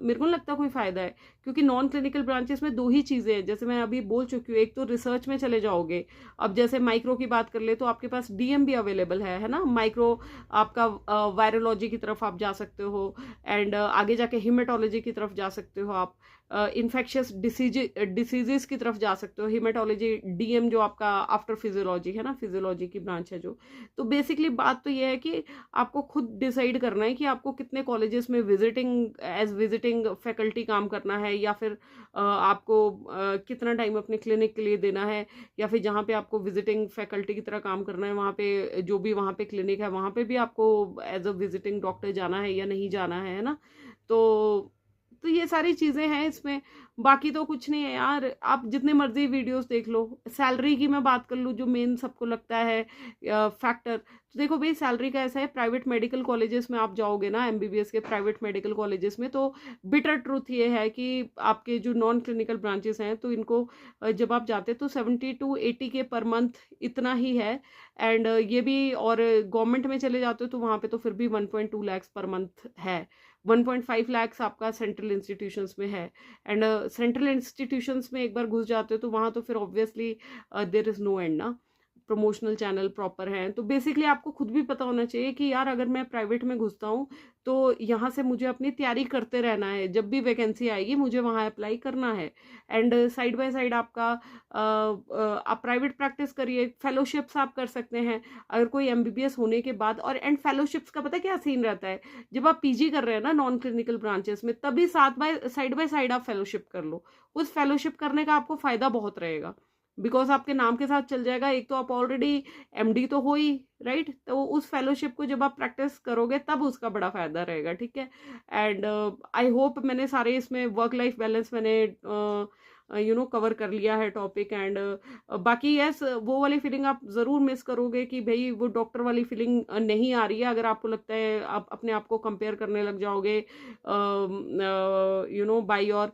मेरे को नहीं लगता कोई फ़ायदा है, क्योंकि नॉन क्लिनिकल ब्रांचेस में दो ही चीज़ें हैं, जैसे मैं अभी बोल चुकी हूँ। एक तो रिसर्च में चले जाओगे, अब जैसे माइक्रो की बात कर ले तो आपके पास डीएम भी अवेलेबल है ना। माइक्रो आपका वायरोलॉजी की तरफ आप जा सकते हो, एंड आगे जाके हिमेटोलॉजी की तरफ जा सकते हो आप, इन्फेक्शियस डिसीजेस की तरफ जा सकते हो। हिमेटोलॉजी डीएम जो आपका आफ्टर फिजियोलॉजी है ना, फिजियोलॉजी की ब्रांच है जो। तो बेसिकली बात तो ये है कि आपको खुद डिसाइड करना है कि आपको कितने कॉलेजेस में विजिटिंग फैकल्टी काम करना है, या फिर आपको कितना टाइम अपने क्लिनिक के लिए देना है, या फिर जहाँ पे आपको विजिटिंग फैकल्टी की तरह काम करना है वहाँ पे जो भी वहाँ पे क्लिनिक है वहाँ पे भी आपको एज अ विजिटिंग डॉक्टर जाना है या नहीं जाना है ना। तो ये सारी चीज़ें हैं इसमें। बाकी तो कुछ नहीं है यार, आप जितने मर्जी वीडियोस देख लो। सैलरी की मैं बात कर लूँ, जो मेन सबको लगता है फैक्टर, तो देखो भाई सैलरी का ऐसा है, प्राइवेट मेडिकल कॉलेजेस में आप जाओगे ना, एमबीबीएस के प्राइवेट मेडिकल कॉलेजेस में, तो बिटर ट्रूथ ये है कि आपके जो नॉन क्लिनिकल ब्रांचेस हैं तो इनको जब आप जाते तो 70 to 80 के पर मंथ इतना ही है। एंड ये भी, और गवर्नमेंट में चले जाते हो तो वहाँ पे तो फिर भी 1.2 lakhs पर मंथ है। 1.5 lakhs आपका सेंट्रल इंस्टीट्यूशंस में है। एंड सेंट्रल इंस्टीट्यूशंस में एक बार घुस जाते हो तो वहाँ तो फिर obviously there is no end ना। प्रमोशनल चैनल प्रॉपर हैं, तो बेसिकली आपको खुद भी पता होना चाहिए कि यार अगर मैं प्राइवेट में घुसता हूँ तो यहाँ से मुझे अपनी तैयारी करते रहना है, जब भी वैकेंसी आएगी मुझे वहाँ अप्लाई करना है। एंड साइड बाय साइड आपका आप प्राइवेट प्रैक्टिस करिए, फेलोशिप्स आप कर सकते हैं अगर कोई एमबीबीएस होने के बाद। और एंड फेलोशिप्स का पता क्या सीन रहता है, जब आप पीजी कर रहे हैं ना नॉन क्लिनिकल ब्रांचेस में, तभी साथ बाय साइड आप फेलोशिप कर लो। उस फेलोशिप करने का आपको फायदा बहुत रहेगा, बिकॉज आपके नाम के साथ चल जाएगा। एक तो आप ऑलरेडी एमडी तो हो ही, राइट, तो उस फेलोशिप को जब आप प्रैक्टिस करोगे तब उसका बड़ा फायदा रहेगा, ठीक है। एंड आई होप मैंने सारे इसमें वर्क लाइफ बैलेंस मैंने कवर कर लिया है टॉपिक। एंड बाकी यस, वो वाली फीलिंग आप ज़रूर मिस करोगे कि भाई वो डॉक्टर वाली फीलिंग नहीं आ रही है। अगर आपको लगता है आप अपने आप को कंपेयर करने लग जाओगे by your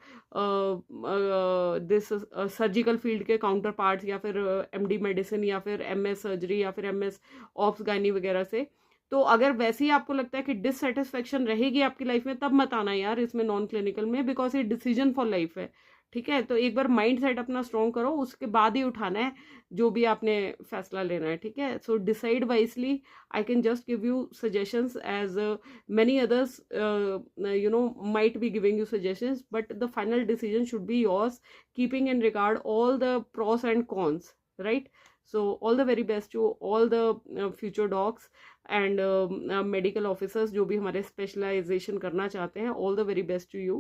this surgical field के काउंटर पार्ट्स, या फिर एमडी मेडिसिन, या फिर एमएस सर्जरी, या फिर एमएस ऑप्स गायनी वगैरह से, तो अगर वैसे ही आपको लगता है कि डिससेटिस्फेक्शन रहेगी आपकी लाइफ में, तब मत आना यार इसमें नॉन क्लिनिकल में, बिकॉज ये डिसीजन फॉर लाइफ है, ठीक है। तो एक बार माइंड सेट अपना स्ट्रॉन्ग करो, उसके बाद ही उठाना है जो भी आपने फैसला लेना है, ठीक है। So decide wisely. I can just give you suggestions as many others might be giving you suggestions, but the final decision should be yours, keeping in regard all the pros and cons, right? So all the very best to all the future docs and medical officers जो भी हमारे specialisation करना चाहते हैं, all the very best to you.